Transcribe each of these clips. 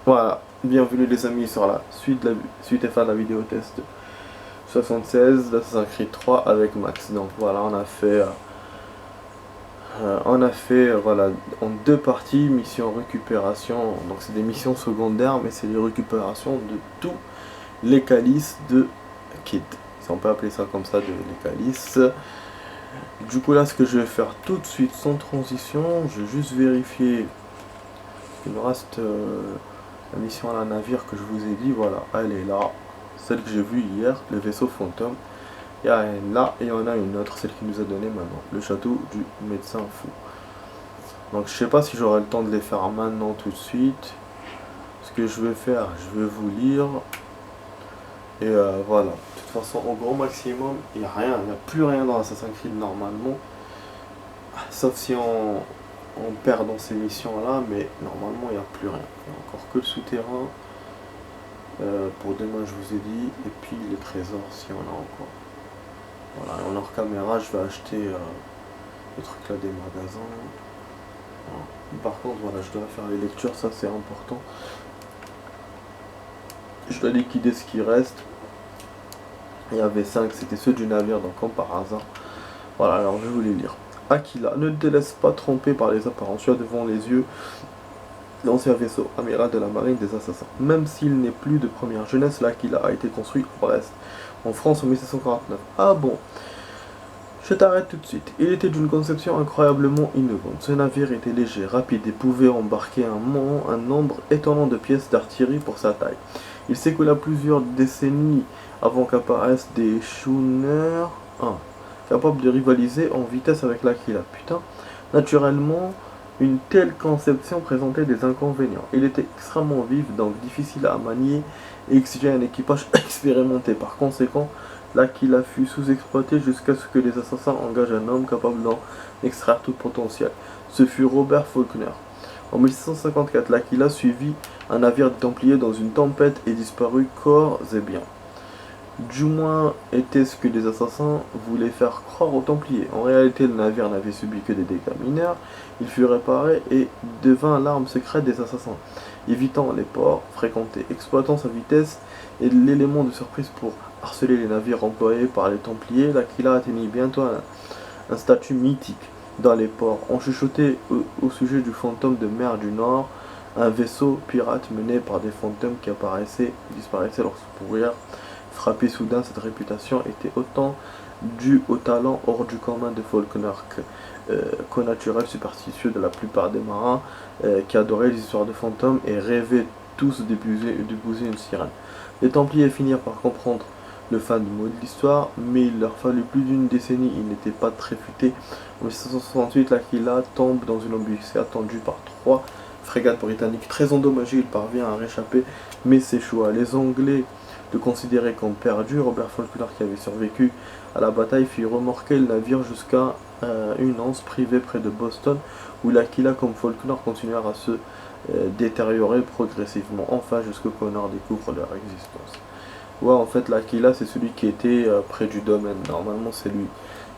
Voilà, bienvenue les amis sur la suite et fin de la vidéo test 76 d'Assassin's Creed 3 avec Max. Donc voilà, voilà, en deux parties, mission récupération. Donc c'est des missions secondaires, mais c'est les récupérations de tous les calices de Kid. Si on peut appeler ça comme ça, les calices. Du coup là, ce que je vais faire tout de suite sans transition, je vais juste vérifier qu'il me reste la mission à la navire que je vous ai dit. Voilà, elle est là, celle que j'ai vue hier, le vaisseau fantôme. Il y a une là et on a une autre, celle qui nous a donné maintenant, le château du médecin fou. Donc je sais pas si j'aurai le temps de les faire maintenant tout de suite. Ce que je vais faire, je vais vous lire. Et voilà. De toute façon, au grand maximum, il n'y a rien, il n'y a plus rien dans Assassin's Creed normalement. Sauf si on perd dans ces missions-là, mais normalement, il n'y a plus rien. Il n'y a encore que le souterrain. Pour demain, je vous ai dit. Et puis les trésors, si on a encore. Voilà, en hors caméra, je vais acheter le truc là des magasins. Voilà. Par contre, voilà, je dois faire les lectures, ça c'est important. Je dois liquider ce qui reste. Il y avait 5, c'était ceux du navire, donc comme par hasard. Voilà, alors je vais vous les lire. Aquila, ne te laisse pas tromper par les apparences. Tu as devant les yeux l'ancien vaisseau amiral de la marine des assassins. Même s'il n'est plus de première jeunesse, l'Aquila a été construit à Brest, en France en 1749. Ah bon? Je t'arrête tout de suite. Il était d'une conception incroyablement innovante. Ce navire était léger, rapide et pouvait embarquer un nombre étonnant de pièces d'artillerie pour sa taille. Il s'écoula plusieurs décennies avant qu'apparaissent des schooners capables de rivaliser en vitesse avec l'Aquila. Putain, naturellement, une telle conception présentait des inconvénients. Il était extrêmement vif, donc difficile à manier et exigeait un équipage expérimenté. Par conséquent, l'Aquila fut sous-exploité jusqu'à ce que les assassins engagent un homme capable d'en extraire tout potentiel. Ce fut Robert Faulkner. En 1654, l'Aquila suivit un navire des Templiers dans une tempête et disparut corps et biens. Du moins était-ce que les assassins voulaient faire croire aux Templiers. En réalité, le navire n'avait subi que des dégâts mineurs. Il fut réparé et devint l'arme secrète des assassins, évitant les ports fréquentés, exploitant sa vitesse et l'élément de surprise pour harceler les navires employés par les Templiers. L'Aquila atteignit bientôt un statut mythique dans les ports. On chuchotait au sujet du fantôme de mer du Nord, un vaisseau pirate mené par des fantômes qui apparaissaient et disparaissaient lorsque pourrir. Frappé soudain, cette réputation était autant due au talent hors du commun de Faulkner qu'au naturel superstitieux de la plupart des marins qui adoraient les histoires de fantômes et rêvaient tous d'épouser une sirène. Les Templiers finirent par comprendre le fin du mot de l'histoire, mais il leur fallut plus d'une décennie, ils n'étaient pas très futés. En 1768, l'Aquila tombe dans une embuscade attendue par 3 frégates britanniques. Très endommagé, il parvient à réchapper, mais s'échoua. Les Anglais le considéraient comme perdu. Robert Faulkner, qui avait survécu à la bataille, fit remorquer le navire jusqu'à une anse privée près de Boston, où l'Aquila comme Faulkner continuèrent à se détériorer progressivement, enfin jusqu'au Connor découvre leur existence. Ouais, en fait, l'Aquila, c'est celui qui était près du domaine. Normalement, c'est lui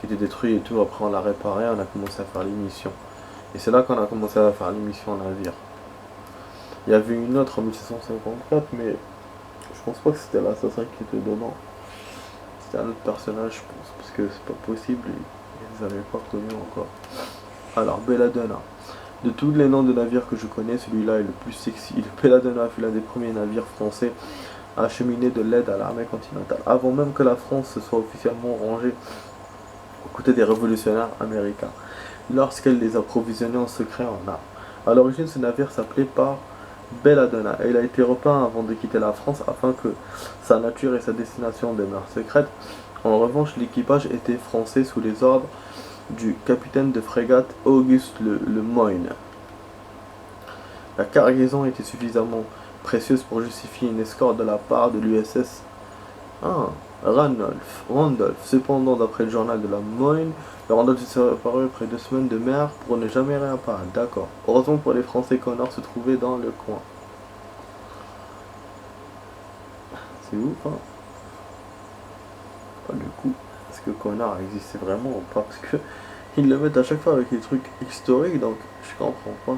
qui était détruit et tout. Après, on l'a réparé, on a commencé à faire l'émission. Et c'est là qu'on a commencé à faire l'émission en navire. Il y avait une autre en 1754, mais je pense pas que c'était l'assassin qui était dedans. C'était un autre personnage, je pense, parce que c'est pas possible, ils n'avaient pas reconnu encore. Alors, Belladonna. De tous les noms de navires que je connais, celui-là est le plus sexy. Le Belladonna fut l'un des premiers navires français à acheminer de l'aide à l'armée continentale, avant même que la France se soit officiellement rangée aux côtés des révolutionnaires américains, lorsqu'elle les approvisionnait en secret en armes. A l'origine, ce navire s'appelait par Belladonna et il a été repeint avant de quitter la France afin que sa nature et sa destination demeurent secrètes. En revanche, l'équipage était français sous les ordres du capitaine de frégate Auguste Le Moyne. La cargaison était suffisamment précieuse pour justifier une escorte de la part de l'USS Randolph. Cependant, d'après le journal de la Moyne, le Randolph s'est apparu après 2 semaines de mer pour ne jamais réapparaître. D'accord. Heureusement pour les Français, Connor se trouvait dans le coin. C'est ouf, hein? Du coup, est-ce que Connor existait vraiment ou pas? Parce que ils le mettent à chaque fois avec des trucs historiques, donc je comprends pas.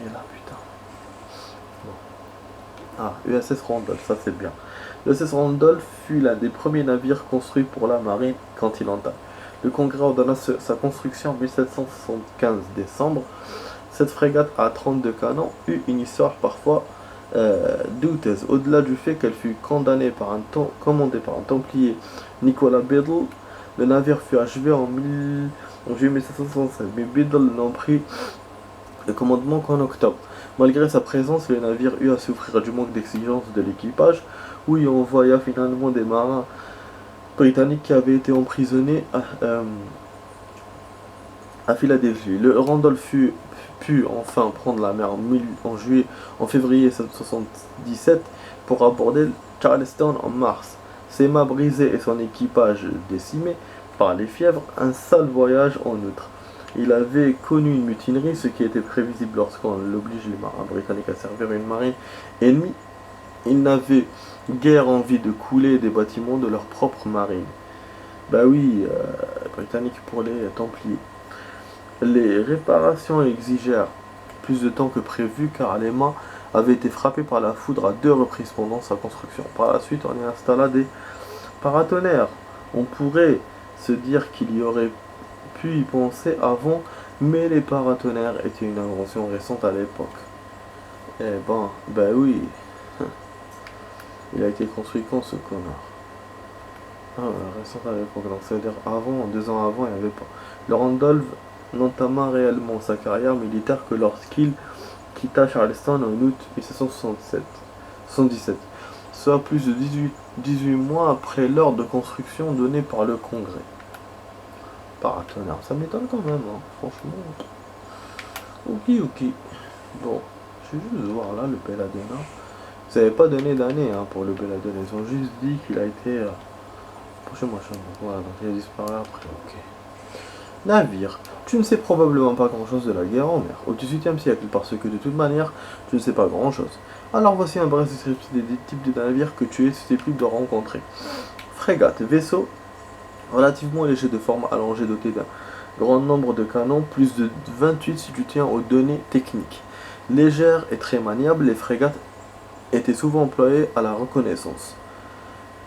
est là, putain. Ah, USS Randolph, ça c'est bien. L'USS Randolph fut l'un des premiers navires construits pour la marine continentale. Le Congrès ordonna sa construction en 1775 décembre. Cette frégate à 32 canons eut une histoire parfois douteuse. Au-delà du fait qu'elle fut commandée par un templier Nicolas Biddle, le navire fut achevé en juillet 1767, mais Biddle n'en prit le commandement qu'en octobre. Malgré sa présence, le navire eut à souffrir du manque d'exigence de l'équipage, où il envoya finalement des marins britanniques qui avaient été emprisonnés à Philadelphie. Le Randolph put enfin prendre la mer en février 1777 pour aborder Charleston en mars. Ses mâts brisés et son équipage décimé par les fièvres, un sale voyage en outre. Il avait connu une mutinerie, ce qui était prévisible lorsqu'on oblige les marins britanniques à servir une marine ennemie. Ils n'avaient guère envie de couler des bâtiments de leur propre marine. Bah oui, Britanniques pour les Templiers. Les réparations exigèrent plus de temps que prévu car les mâts avaient été frappés par la foudre à 2 reprises pendant sa construction. Par la suite, on y installa des paratonnerres. On pourrait se dire qu'il y aurait pu y penser avant, mais les paratonnerres étaient une invention récente à l'époque. Eh ben, bah oui. Il a été construit quand ce connard? Récente à l'époque, donc ça veut dire avant, 2 ans avant, il n'y avait pas. Le Randolph n'entama réellement sa carrière militaire que lorsqu'il quitta Charleston en août 1777, soit plus de 18 mois après l'ordre de construction donné par le Congrès. Paratonnerre, ça m'étonne quand même, hein, franchement. Ok. Bon, je vais juste voir là le Belladonna. Ils n'avaient pas donné d'année pour le Belladonna, ils ont juste dit qu'il a été. Prochain-moi, voilà, donc il a disparu après, ok. Navire. Tu ne sais probablement pas grand-chose de la guerre en mer au XVIIIe siècle, parce que de toute manière, tu ne sais pas grand-chose. Alors voici un bref descriptif des types de navires que tu es susceptible de rencontrer. Frégate, vaisseau relativement léger de forme allongée doté d'un grand nombre de canons, plus de 28 si tu tiens aux données techniques. Légère et très maniable, les frégates étaient souvent employées à la reconnaissance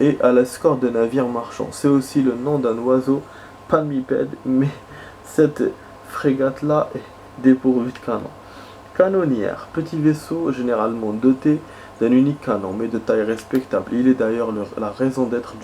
et à l'escorte de navires marchands. C'est aussi le nom d'un oiseau palmipède, mais cette frégate-là est dépourvue de canon. Canonnière, petit vaisseau généralement doté d'un unique canon, mais de taille respectable. Il est d'ailleurs la raison d'être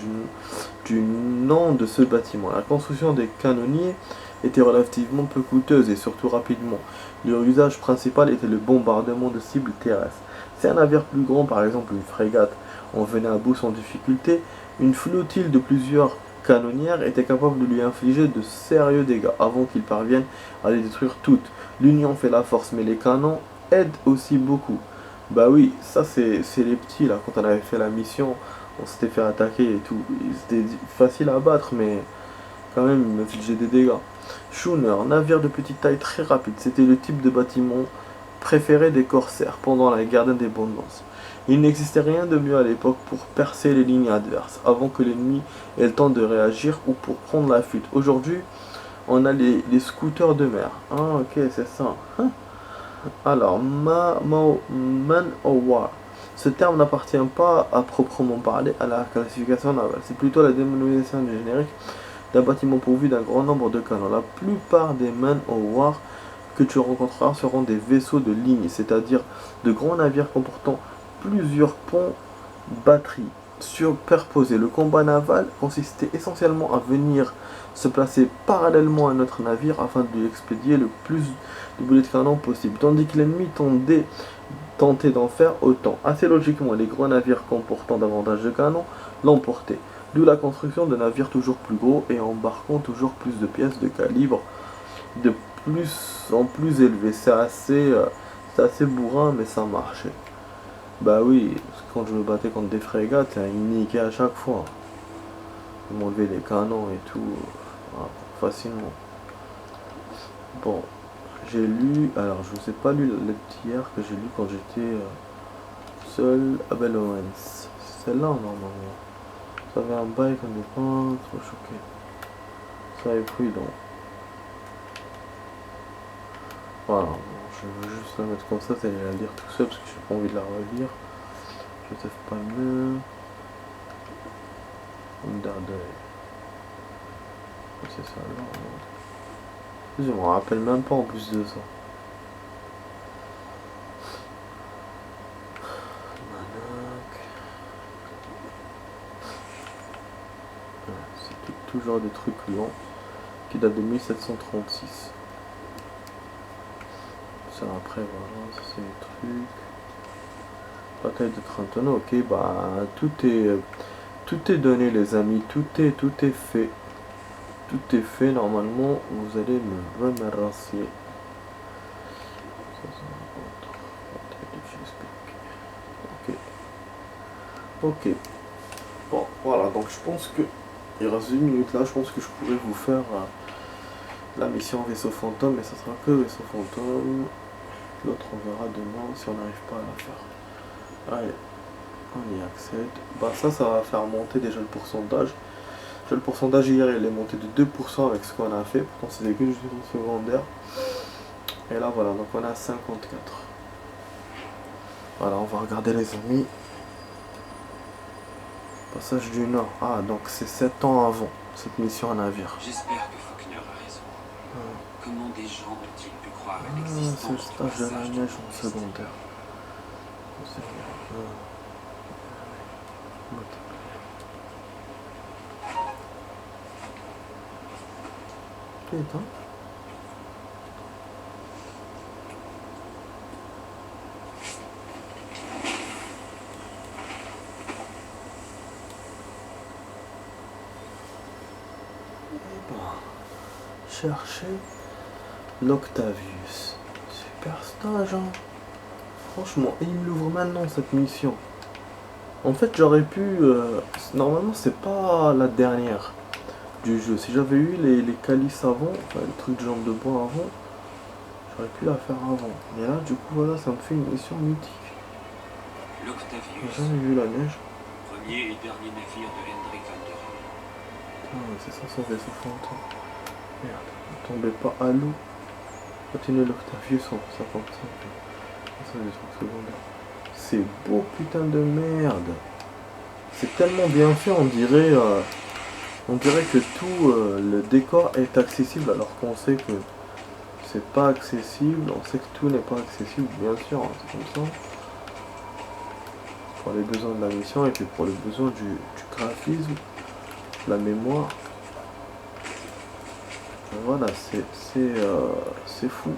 du nom de ce bâtiment. La construction des canonniers était relativement peu coûteuse et surtout rapidement. Leur usage principal était le bombardement de cibles terrestres. Si un navire plus grand, par exemple une frégate, en venait à bout sans difficulté, une flottille de plusieurs canonnières était capable de lui infliger de sérieux dégâts avant qu'il parvienne à les détruire toutes. L'union fait la force, mais les canons aident aussi beaucoup. Bah oui, ça c'est les petits là, quand on avait fait la mission, on s'était fait attaquer et tout. C'était facile à battre, mais quand même il m'infligeait des dégâts. Schooner, navire de petite taille très rapide, c'était le type de bâtiment préféré des corsaires pendant la guerre d'indépendance. Il n'existait rien de mieux à l'époque pour percer les lignes adverses, avant que l'ennemi ait le temps de réagir ou pour prendre la fuite. Aujourd'hui, on a les scooters de mer. Ah ok, c'est ça. Alors, man o' war. Ce terme n'appartient pas à proprement parler à la classification navale. C'est plutôt la dénomination générique d'un bâtiment pourvu d'un grand nombre de canons. La plupart des man o' war que tu rencontreras seront des vaisseaux de ligne, c'est-à-dire de grands navires comportant plusieurs ponts batteries superposés. Le combat naval consistait essentiellement à venir se placer parallèlement à notre navire afin de lui expédier le plus de boulets de canon possible, tandis que l'ennemi tentait d'en faire autant. Assez logiquement, les gros navires comportant davantage de canons l'emportaient, d'où la construction de navires toujours plus gros et embarquant toujours plus de pièces de calibre de plus en plus élevé. C'est assez bourrin, mais ça marchait. Bah oui, parce que quand je me battais contre des frégates, ils niquaient à chaque fois. Ils m'enlevaient les canons et tout, facilement. Bon, j'ai lu, alors je vous ai pas lu le petit hier que j'ai lu quand j'étais seul à Bell Owens. Celle-là normalement. Ça avait un bail qu'on n'est pas trop choqué. Ça est prudent. Voilà, je veux juste la mettre comme ça, c'est la lire tout seul parce que j'ai pas envie de la relire. Joseph Palmer. Underdale. C'est ça là. Je me rappelle même pas en plus de ça. C'est toujours des trucs longs qui datent de 1736. Ça après voilà, ça c'est les trucs. Bataille de Trenton, ok, bah tout est donné les amis, tout est fait. Tout est fait, normalement vous allez me remercier. Ok. Ok. Bon, voilà, donc je pense que il reste 2 minutes là, je pense que je pourrais vous faire la mission vaisseau fantôme, mais ça sera que vaisseau fantôme. L'autre on verra demain si on n'arrive pas à la faire. Allez, on y accède. Bah ça va faire monter déjà le pourcentage. Le pourcentage hier il est monté de 2% avec ce qu'on a fait, pourtant c'était que juste une secondaire. Et là voilà, donc on a 54. Voilà, on va regarder les amis. Passage du Nord. Ah, donc c'est 7 ans avant cette mission à navire. J'espère que Faulkner a raison. Comment des gens ont-ils pu croire à C'est l'existence le stage de la neige en secondaire. Putain. Chercher l'Octavius. Super stage, hein. Franchement, et il me l'ouvre maintenant cette mission. En fait, j'aurais pu. Normalement, c'est pas la dernière du jeu. Si j'avais eu les calices avant, enfin les trucs de jambes de bois avant, j'aurais pu la faire avant. Mais là, du coup, voilà, ça me fait une mission mythique. J'ai jamais vu la neige. Premier et dernier navire de Hendrik van der Rohe. Ah, c'est ça, son vaisseau fantôme. Merde, ne tombez pas à l'eau. Continuez l'Octavius en 55. Ça, des trucs secondaires. C'est beau, putain de merde. C'est tellement bien fait, on dirait que tout le décor est accessible alors qu'on sait que c'est pas accessible. On sait que tout n'est pas accessible, bien sûr, hein, c'est comme ça. Pour les besoins de la mission et puis pour les besoins du graphisme, la mémoire. Voilà, c'est fou.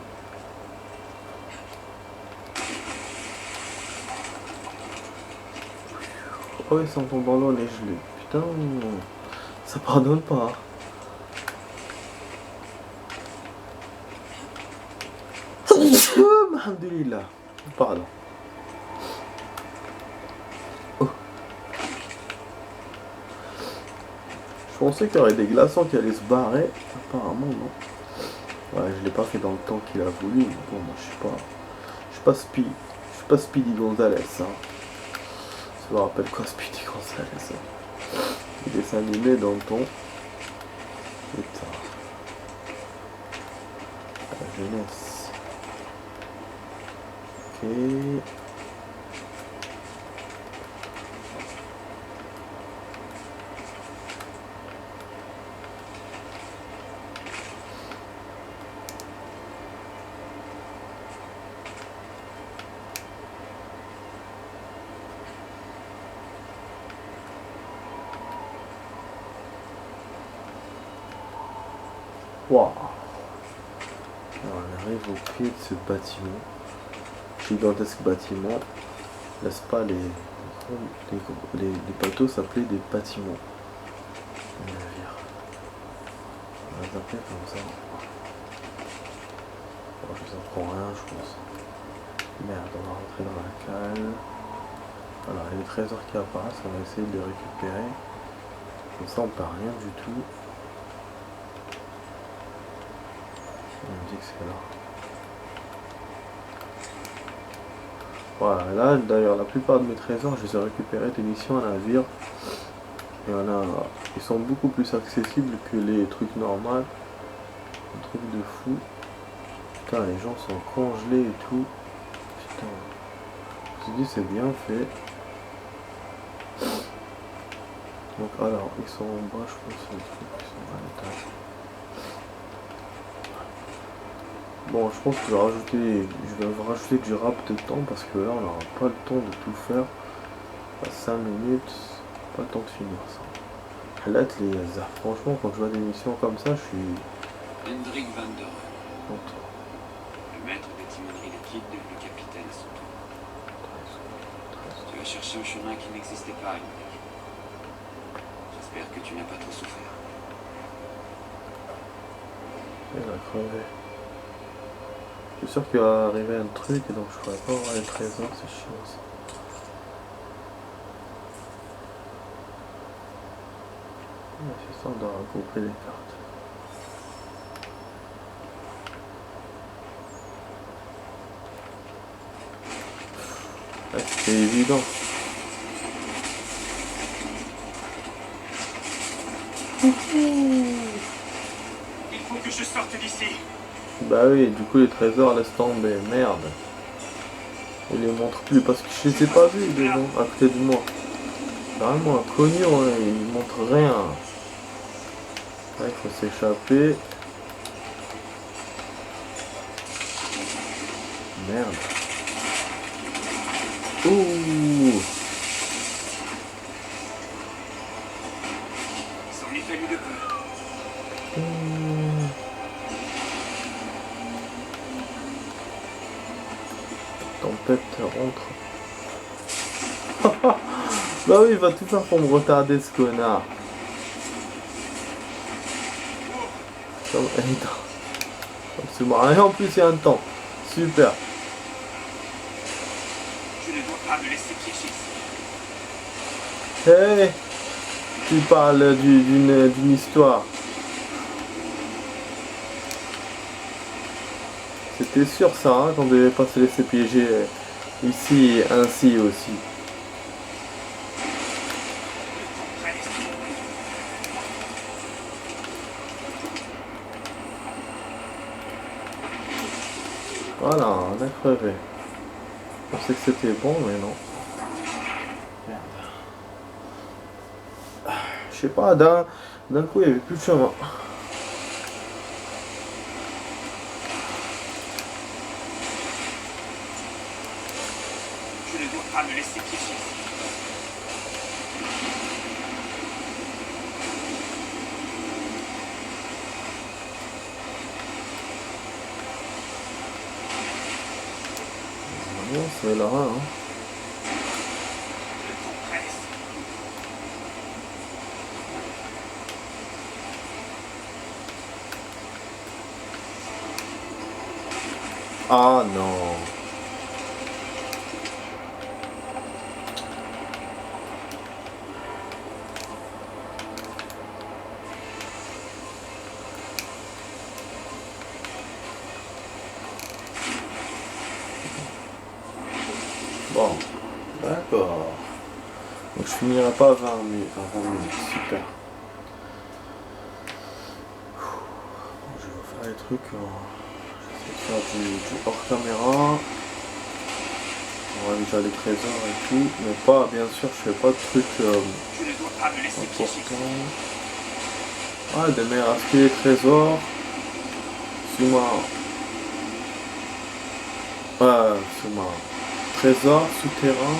Oh oui, ça tombe dans l'eau, les gelées. Putain, ça pardonne pas. Alhamdulillah. Pardon. Oh. Je pensais qu'il y aurait des glaçons qui allaient se barrer. Apparemment, non. Ouais, je l'ai pas fait dans le temps qu'il a voulu. Bon, moi, je suis pas Speedy Gonzales, hein. Ça me rappelle quoi Speedy Gonzales, hein. Il est animé dans le ton. Putain. La jeunesse. Ok. Waouh. On arrive au pied de ce bâtiment. Gigantesque bâtiment. N'est-ce pas, les bateaux s'appelaient des bâtiments. Les navires. On va les appeler comme ça. Bon, je vous apprends rien, je pense. Merde, on va rentrer dans la cale. Voilà, les trésors qui apparaissent, on va essayer de les récupérer. Comme ça, on perd rien du tout. On me dit que c'est là. Voilà, là d'ailleurs la plupart de mes trésors je les ai récupérés des missions à navire. Et ils sont beaucoup plus accessibles que les trucs normaux. Un truc de fou. Putain, les gens sont congelés et tout. Putain. Je me dis, c'est bien fait. Donc, alors, ils sont en bas, je pense, les trucs qui sont à l'étage. Bon, je pense que je vais rajouter du rap de temps parce que là, on n'aura pas le temps de tout faire. À 5 minutes, pas le temps de finir ça. Là, franchement, quand je vois des missions comme ça, je suis Hendrik van der Run, content. le maître des timineries liquides devenu capitaine à son tour. Tu as cherché un chemin qui n'existait pas, Hendrik. J'espère que tu n'as pas trop souffert. Elle a crevé. Je suis sûr qu'il va arriver un truc et donc je pourrais pas avoir les trésors, c'est chiant ça. Ouais, c'est ça, on doit regrouper les cartes. Ouais, c'est évident. Il faut que je sorte d'ici. Bah oui, du coup les trésors laissent tomber, merde. Il les montre plus parce que je les ai pas vus devant, à côté de moi. Vraiment un cognon, hein, il montre rien. Là il faut s'échapper. Merde. Ouh. Il s'en est fallu de peu. Tempête rentre. Bah oui, il va tout faire pour me retarder ce connard. Comme et en plus il y a un temps. Super. Je ne dois pas me laisser piéger. Hey, tu parles d'une histoire. C'était sûr ça, hein, qu'on devait pas se laisser piéger ici et ainsi aussi. Voilà, on a crevé. Je pensais que c'était bon, mais non. Merde. Je sais pas, d'un coup, il n'y avait plus de chemin. Je ne dois pas me laisser piéger. Bon, c'est là, hein. Le temps presse. Ah non. Bon, d'accord. Donc je finirai pas à 20 minutes, super. Je vais faire les trucs, je vais faire du hors caméra. On va déjà les trésors et tout, mais pas, bien sûr, je fais pas de trucs Je ne dois pas me laisser piéger. importants. Ah, des meilleurs aspects, les trésors. Sous-marin. Sous-marin. Trésor, souterrain.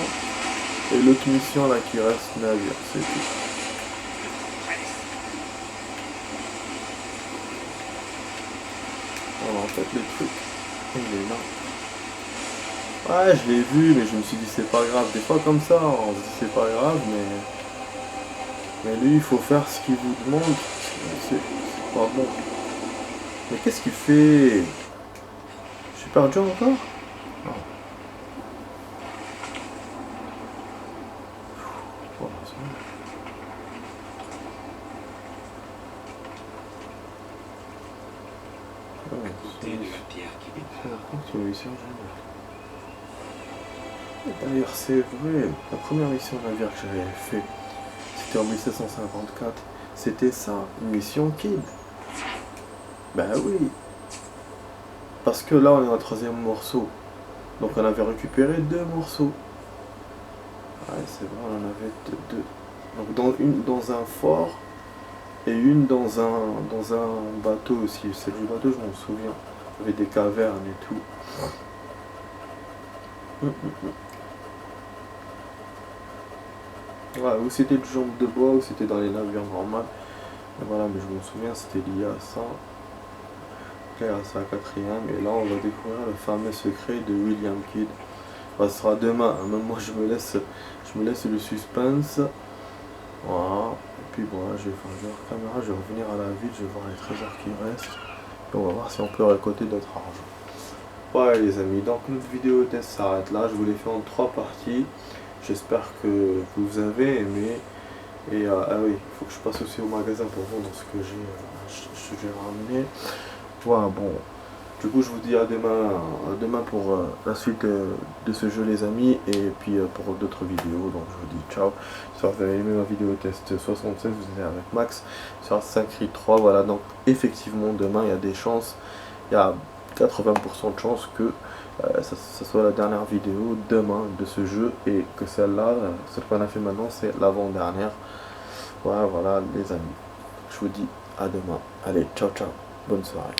Et l'autre mission là qui reste navire, c'est tout. Voilà, en fait les trucs. Il est là. Ouais, je l'ai vu, mais je me suis dit c'est pas grave. Des fois comme ça, on se dit c'est pas grave, mais lui il faut faire ce qu'il vous demande. C'est pas bon. Mais qu'est-ce qu'il fait? Je suis perdu encore? Non. Voilà, c'est bon. Côté de la pierre qui départ. D'ailleurs, c'est vrai, la première mission navire que j'avais fait, c'était en 1754. C'était ça, une mission Kid. Ben oui. Parce que là on est au troisième morceau. Donc on avait récupéré 2 morceaux. Ouais, c'est vrai, on en avait deux. Donc une dans un fort et une dans un bateau aussi. Celle du bateau, je m'en souviens. Il y avait des cavernes et tout. Ouais, ou c'était du jambe de bois ou c'était dans les navires normales. Et voilà, mais je me souviens, c'était lié à ça. Là, c'est la quatrième. Et là, on va découvrir le fameux secret de William Kidd. Bah, ce sera demain. Hein. Même moi, je me laisse le suspense. Voilà. Et puis bon, là, je vais faire la caméra, je vais revenir à la ville, je vais voir les trésors qui restent. Et on va voir si on peut récolter d'autres argent. Ouais les amis, donc notre vidéo test s'arrête là. Je vous l'ai fait en 3 parties. J'espère que vous avez aimé. Et ah oui, il faut que je passe aussi au magasin pour vendre ce que j'ai ramené. Voilà, bon. Du coup, je vous dis à demain pour la suite de ce jeu, les amis, et puis pour d'autres vidéos. Donc, je vous dis ciao. J'espère que vous avez aimé ma vidéo test 76, vous êtes avec Max sur Assassin's Creed 3. Voilà, donc effectivement, demain, il y a des chances, il y a 80% de chances que ça soit la dernière vidéo demain de ce jeu, et que celle-là, celle qu'on a fait maintenant, c'est l'avant-dernière. Voilà, voilà, les amis. Je vous dis à demain. Allez, ciao, ciao. Bonne soirée.